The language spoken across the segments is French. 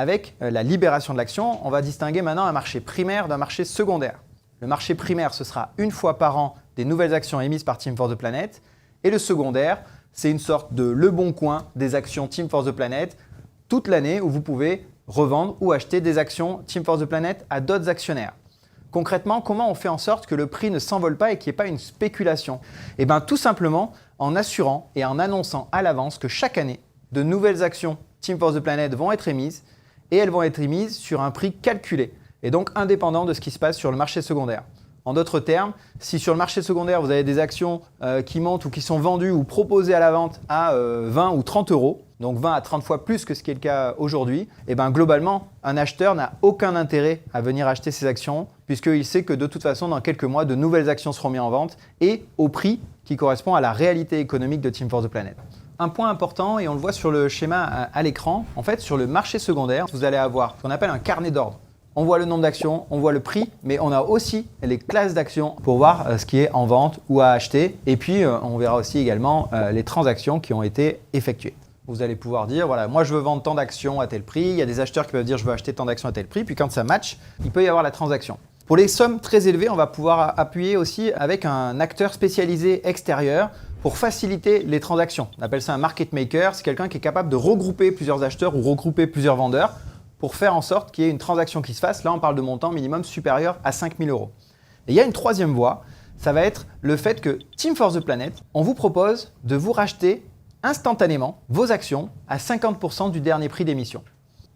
avec la libération de l'action, on va distinguer maintenant un marché primaire d'un marché secondaire. Le marché primaire, ce sera une fois par an des nouvelles actions émises par Team Force the Planet. Et le secondaire, c'est une sorte de le bon coin des actions Team Force the Planet toute l'année où vous pouvez revendre ou acheter des actions Team Force the Planet à d'autres actionnaires. Concrètement, comment on fait en sorte que le prix ne s'envole pas et qu'il n'y ait pas une spéculation? Eh bien, tout simplement en assurant et en annonçant à l'avance que chaque année, de nouvelles actions Team Force the Planet vont être émises et elles vont être émises sur un prix calculé et donc indépendant de ce qui se passe sur le marché secondaire. En d'autres termes, si sur le marché secondaire, vous avez des actions qui montent ou qui sont vendues ou proposées à la vente à 20 ou 30 euros, donc 20 à 30 fois plus que ce qui est le cas aujourd'hui, et bien globalement, un acheteur n'a aucun intérêt à venir acheter ces actions puisqu'il sait que de toute façon, dans quelques mois, de nouvelles actions seront mises en vente et au prix qui correspond à la réalité économique de Team Force the Planet. Un point important, et on le voit sur le schéma à l'écran, en fait, sur le marché secondaire, vous allez avoir ce qu'on appelle un carnet d'ordre. On voit le nombre d'actions, on voit le prix, mais on a aussi les classes d'actions pour voir ce qui est en vente ou à acheter. Et puis, on verra aussi également les transactions qui ont été effectuées. Vous allez pouvoir dire, voilà, moi je veux vendre tant d'actions à tel prix. Il y a des acheteurs qui peuvent dire, je veux acheter tant d'actions à tel prix. Puis quand ça match, il peut y avoir la transaction. Pour les sommes très élevées, on va pouvoir appuyer aussi avec un acteur spécialisé extérieur pour faciliter les transactions. On appelle ça un market maker. C'est quelqu'un qui est capable de regrouper plusieurs acheteurs ou regrouper plusieurs vendeurs pour faire en sorte qu'il y ait une transaction qui se fasse. Là, on parle de montant minimum supérieur à 5 000 euros. Et il y a une troisième voie, ça va être le fait que Team Force the Planet, on vous propose de vous racheter instantanément vos actions à 50% du dernier prix d'émission.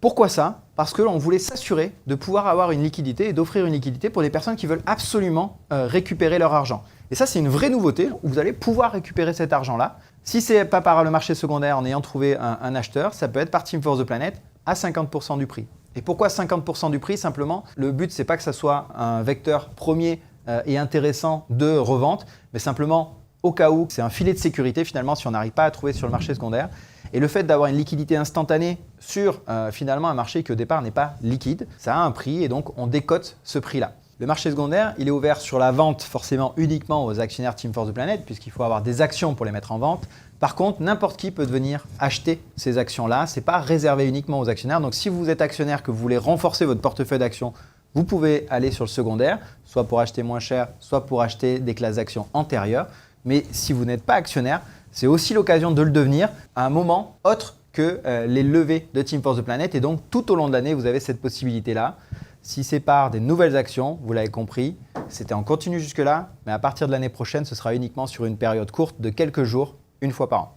Pourquoi ça? Parce que l'on voulait s'assurer de pouvoir avoir une liquidité et d'offrir une liquidité pour les personnes qui veulent absolument récupérer leur argent. Et ça, c'est une vraie nouveauté où vous allez pouvoir récupérer cet argent-là. Si ce n'est pas par le marché secondaire en ayant trouvé un acheteur, ça peut être par Team Force the Planet à 50% du prix. Et pourquoi 50% du prix? Simplement, le but, ce n'est pas que ça soit un vecteur premier et intéressant de revente, mais simplement au cas où, c'est un filet de sécurité finalement si on n'arrive pas à trouver sur le marché secondaire. Et le fait d'avoir une liquidité instantanée sur finalement un marché qui au départ n'est pas liquide, ça a un prix et donc on décote ce prix-là. Le marché secondaire, il est ouvert sur la vente forcément uniquement aux actionnaires Team Force the Planet puisqu'il faut avoir des actions pour les mettre en vente. Par contre, n'importe qui peut venir acheter ces actions-là. Ce n'est pas réservé uniquement aux actionnaires. Donc si vous êtes actionnaire, que vous voulez renforcer votre portefeuille d'actions, vous pouvez aller sur le secondaire, soit pour acheter moins cher, soit pour acheter des classes d'actions antérieures. Mais si vous n'êtes pas actionnaire, c'est aussi l'occasion de le devenir à un moment autre que les levées de Team Force the Planet. Et donc, tout au long de l'année, vous avez cette possibilité-là. Si c'est par des nouvelles actions, vous l'avez compris, c'était en continu jusque-là. Mais à partir de l'année prochaine, ce sera uniquement sur une période courte de quelques jours, une fois par an.